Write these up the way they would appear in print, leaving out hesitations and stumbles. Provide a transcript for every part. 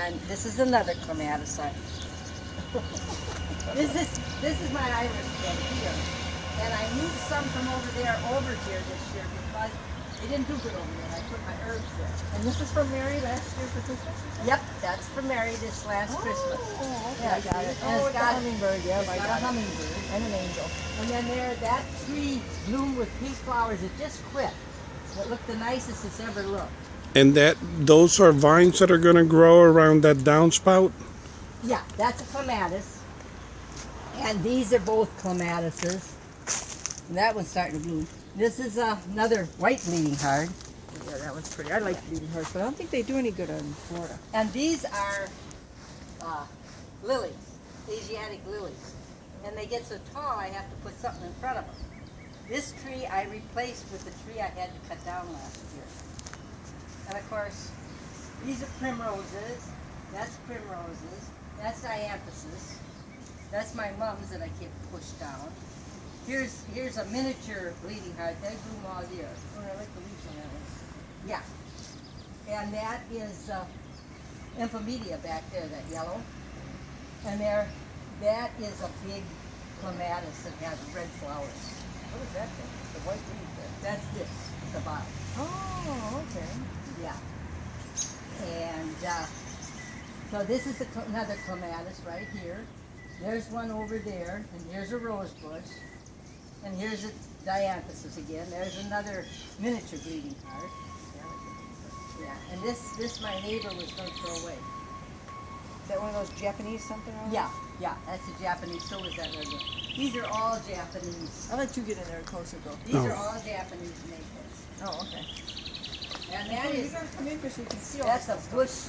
And this is another clematis. This is my iris bed here. And I moved some from over there over here this year because it didn't do good over there. I put my herbs there. And this is from Mary last year for Christmas? Yep, that's for Mary this last Christmas. Oh, okay, Yeah, I got it. and Oh, it's it's a got hummingbird, yeah, it's I got got a it. hummingbird. And an angel. And then that tree bloomed with pink flowers. It just quit. It looked the nicest it's ever looked. And those are vines that are going to grow around that downspout? Yeah, that's a clematis. And these are both clematises. And that one's starting to bloom. This is another white bleeding heart. Yeah, that one's pretty. I like bleeding hearts, but I don't think they do any good in Florida. And these are lilies, Asiatic lilies. And they get so tall I have to put something in front of them. This tree I replaced with the tree I had to cut down last year. And of course, these are primroses. That's primroses. That's dianthuses. That's my mums that I can't push down. Here's a miniature bleeding heart. They bloom all year. Oh, I like the leaves on that one. Yeah. And that is Emphomedia back there, that yellow. And that is a big clematis that has red flowers. What is that thing? The white leaf there. That's this, the bottom. Oh, okay. Yeah. And so this is another clematis right here. There's one over there, and here's a rose bush. And here's a dianthusis again. There's another miniature bleeding heart. Yeah, and this my neighbor was going to throw away. Is that one of those Japanese something? Yeah, that's a Japanese. So is that red one. These are all Japanese. I'll let you get in there closer, though. These are all Japanese maples. Oh, okay. And that You is, gotta come in because you can see all that's this a bush,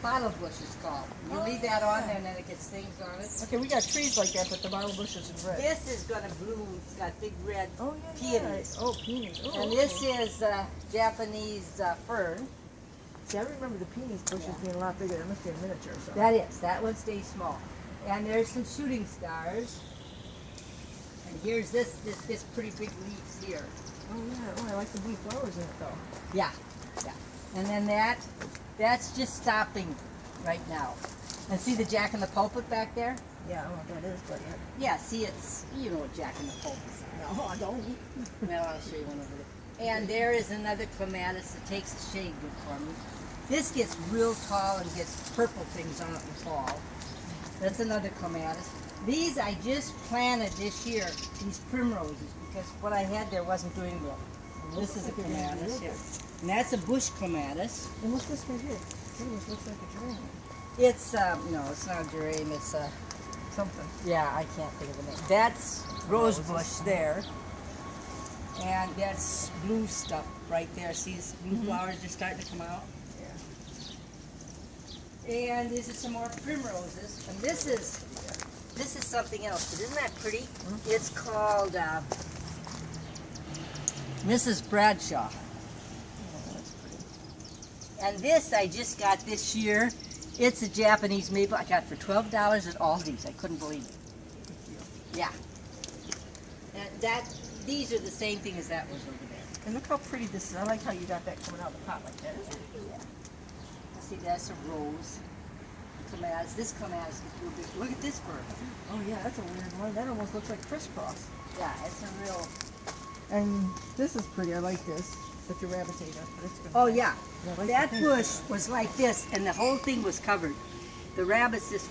bottle bush is called. You leave that on there and then it gets things on it. Okay, we got trees like that, but the bottle bush is in red. This is going to bloom. It's got big red Oh, yeah. peonies. Oh, peonies. Oh, And okay. this is Japanese fern. See, I remember the peonies bushes being a lot bigger. That must be a miniature or something. That is. That one stays small. And there's some shooting stars. And here's this pretty big leaves here. Oh, yeah. Oh, I like the blue flowers in it, though. Yeah, yeah. And then that's just stopping right now. And see the jack in the pulpit back there? Yeah, I don't know what that is, but Yeah, see it's, you know what jack in the pulpit is. no, I don't. Well, I'll show you one over there. And there is another clematis that takes the shade good for me. This gets real tall and gets purple things on it in the fall. That's another clematis. These I just planted this year, these primroses, because what I had there wasn't doing well. This is a clematis here. And that's a bush clematis. And what's this right here? It almost looks like a geranium. It's, no, it's not a geranium, it's Something. yeah, I can't think of the name. That's rose bush there. And that's blue stuff right there. See, these blue flowers just starting to come out. Yeah. And this is some more primroses. And this is something else. But isn't that pretty? It's called Mrs. Bradshaw. Oh, that's pretty. And this I just got this year. It's a Japanese maple I got for $12 at Aldi's. I couldn't believe it. Yeah. And these are the same thing as that was over there. And look how pretty this is. I like how you got that coming out of the pot like that. Yeah. See, that's a rose. Clematis. This clematis is real big. Look at this bird. Oh yeah, that's a weird one. That almost looks like crisscross. Yeah, it's a real. And this is pretty. I like this. But your rabbits ate it. But it's gonna Oh yeah. I like That the bush was like this, and the whole thing was covered. The rabbits this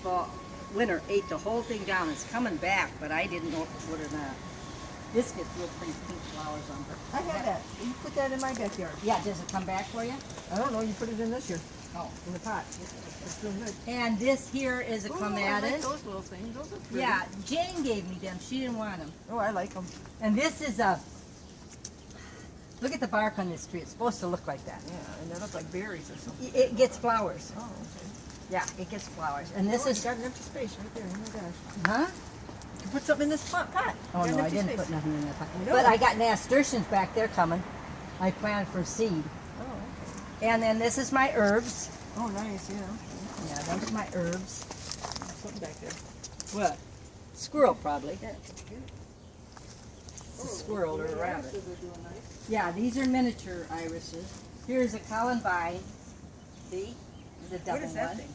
winter ate the whole thing down. It's coming back, but I didn't know if it would or not. This gets real pretty pink flowers on it. I had that. You put that in my backyard. Yeah, does it come back for you? I don't know. You put it in this year Oh. in the pot. It's doing good. And this here is a Oh, I clematis. like those little things. Those are pretty. Yeah, Jane gave me them. She didn't want them. Oh, I like them. And this is a. Look at the bark on this tree. It's supposed to look like that. Yeah, and they look like berries or something. It gets flowers. Oh, okay. Yeah, it gets flowers. And this Oh, is. you got an empty space right there. Oh my gosh. Huh? You can put something in this pot. Oh You got no, an I empty didn't space. put nothing in that pot. I know. But I got nasturtiums back there coming. I planted for seed. Oh, okay. And then this is my herbs. Oh, nice. Yeah. Yeah, those are my herbs. Something back there. What? Squirrel probably. Yeah. It's a squirrel or a rabbit. Irises are doing nice. Yeah, these are miniature irises. Here's a columbine. See? The double What is that one. thing?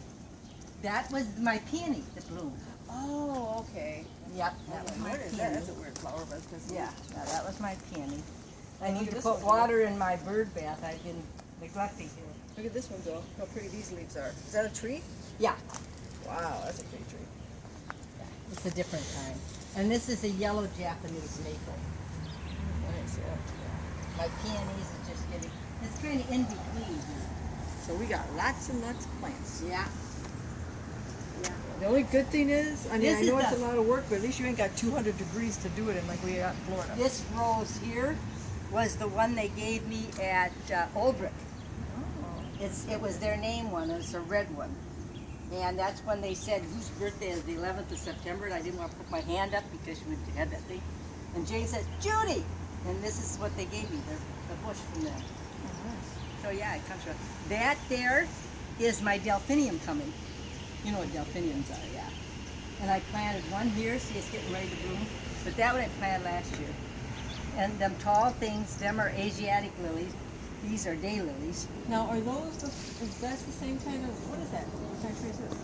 That was my peony that bloomed. Oh, okay. Yep, that was my What is that? peony. That's a weird flower, but it's Yeah, no, that was my peony. I Look need at to this put one. water in my bird bath. I've been neglecting it. Look at this one, though. How pretty these leaves are. Is that a tree? Yeah, Wow, that's a pretty tree. it's a different kind. And this is a yellow Japanese maple. Nice, yeah. My peonies are just getting, it's kind of in between here. So we got lots and lots of plants. Yeah. Yeah. The only good thing is, I mean, This I is know it's the- a lot of work, but at least you ain't got 200 degrees to do it in like we got in Florida. This rose here was the one they gave me at Olbrich. It was their name one. It's a red one. And that's when they said, whose birthday is the 11th of September? And I didn't want to put my hand up because she had that thing. And Jane said, Judy! And this is what they gave me, the bush from them. So yeah, it comes from. That there is my delphinium coming. You know what delphiniums are, yeah. And I planted one here, see it's getting ready to bloom. But that one I planted last year. And them tall things, them are Asiatic lilies. These are daylilies. Now, are those, is that the same kind of, what is that? What kind of tree is this?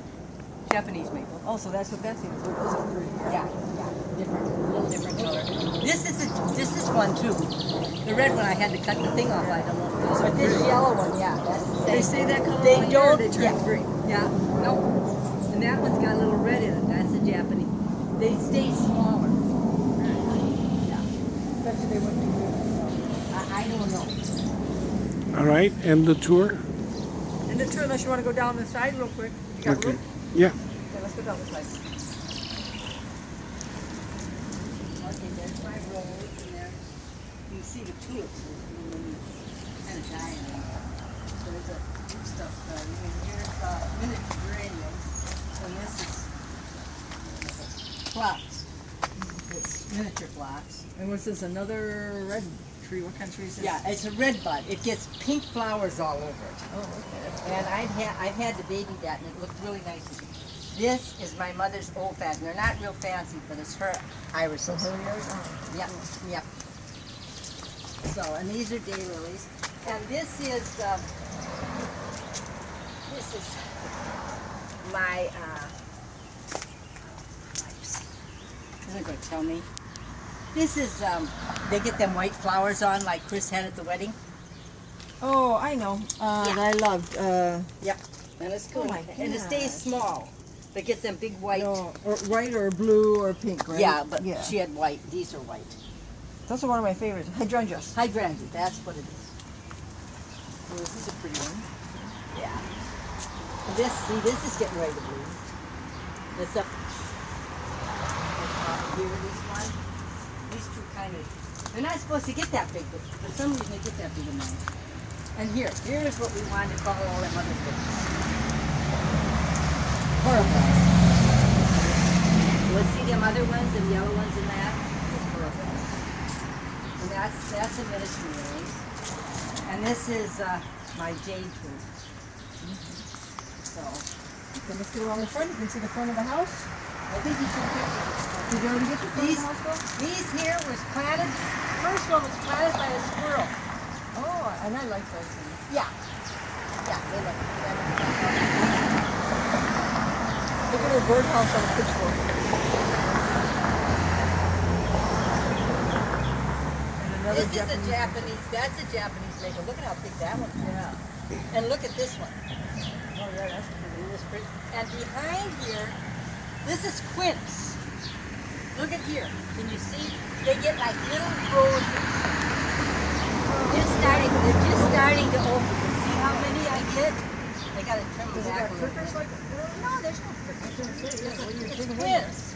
Japanese maple. Oh, so that's what that thing is. So those are pretty. Yeah, different, a little different color. This is one too. The red one I had to cut the thing off. I don't know. But this yellow one, yeah, that's the They same. stay that color They all year, or don't. they turn Yeah, green. yeah, no. And that one's got a little red in it. That's the Japanese. They stay smaller. Yeah. Bet you they wouldn't do good. I don't know. All right, and the tour? And the tree, unless you want to go down the side real quick. You got Okay. room? Yeah. Okay, let's go down the side. Okay, there's my rose, and there you can see the tulips kind of dying. So there's a new stuff starting, and here's miniature geraniums, and this is phlox. It's miniature phlox. And what's this, another red tree? What kind of tree is this? Yeah, it's a red bud. It gets pink flowers all over it. Oh, okay. And I've had to baby that, and it looked really nice. This is my mother's old fashioned. They're not real fancy, but it's her irises. So here we are. Yep, yep. So, and these are daylilies, and this is my isn't going to tell me. This is they get them white flowers on like Chris had at the wedding. Oh, I know. That I loved. Yep, and it's cool. Oh my And it stays gosh. small. But it gets them big white. No, or white or blue or pink, right? Yeah, but yeah. she had white. These are white. Those are one of my favorites. Hydrangeas. Hydrangea, that's what it is. Oh, this is a pretty one. Yeah. This is getting ready to bloom. This up here, this one. These two kind of, they're not supposed to get that big, but for some reason they get that big in mine. And here's what we wanted to call all them other things. Horrible. Let's see them other ones, the yellow ones in that. Horrible. And that's a miniature rose. And this is my jade tree. So, Okay, let's get around the front. You can see the front of the house. I think you should pick Did you already get the front These- of the house, though? these here was planted, first one was planted by a squirrel. Oh, and I like those things. Yeah. Yeah, they look. Look at her birdhouse on the pitchfork. And another This is a Japanese, that's a Japanese maple. Look at how big that one is. Yeah. And look at this one. Oh, yeah, that's pretty. It was pretty. And behind here, this is quince. Look at here. Can you see? They get like little roses. They're just starting to open. See how many I get? I gotta trim them Does it back got a little prickers bit. like that? No, there's no prickers. It's It's quince.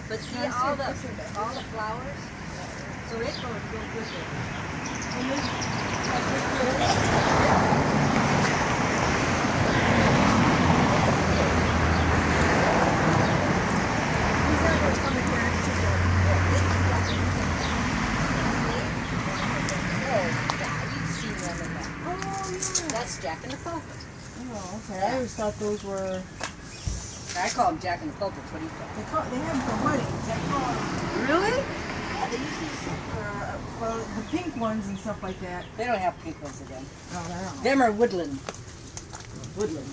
But see I see all it. the I see that. all the flowers? So it goes real good there. These are what's coming here. It's just That's Jack in the Pulpit. Oh, okay. I always thought those were. I call him Jack in the Pulpit. What do you think? They have them for weddings. They call them. Really? Yeah, they use these for well, the pink ones and stuff like that. They don't have pink ones again. No, I don't know. Them are woodland. Woodland.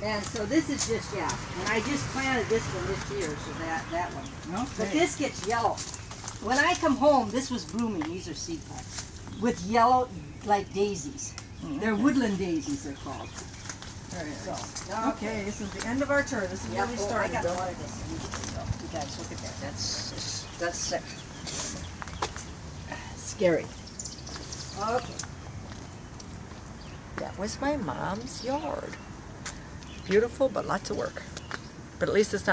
And so this is just, yeah, and I just planted this one this year, so that one. But Okay. this gets yellow. When I come home, this was blooming, these are seed pods, with yellow, like daisies. They're woodland daisies, they're called. Very So, nice. Okay, this is the end of our tour. This is Yeah, where we oh, I started. got Bill. one of this. You guys, look at that. That's sick. Scary. Okay. That was my mom's yard. Beautiful, but lots of work. But at least it's not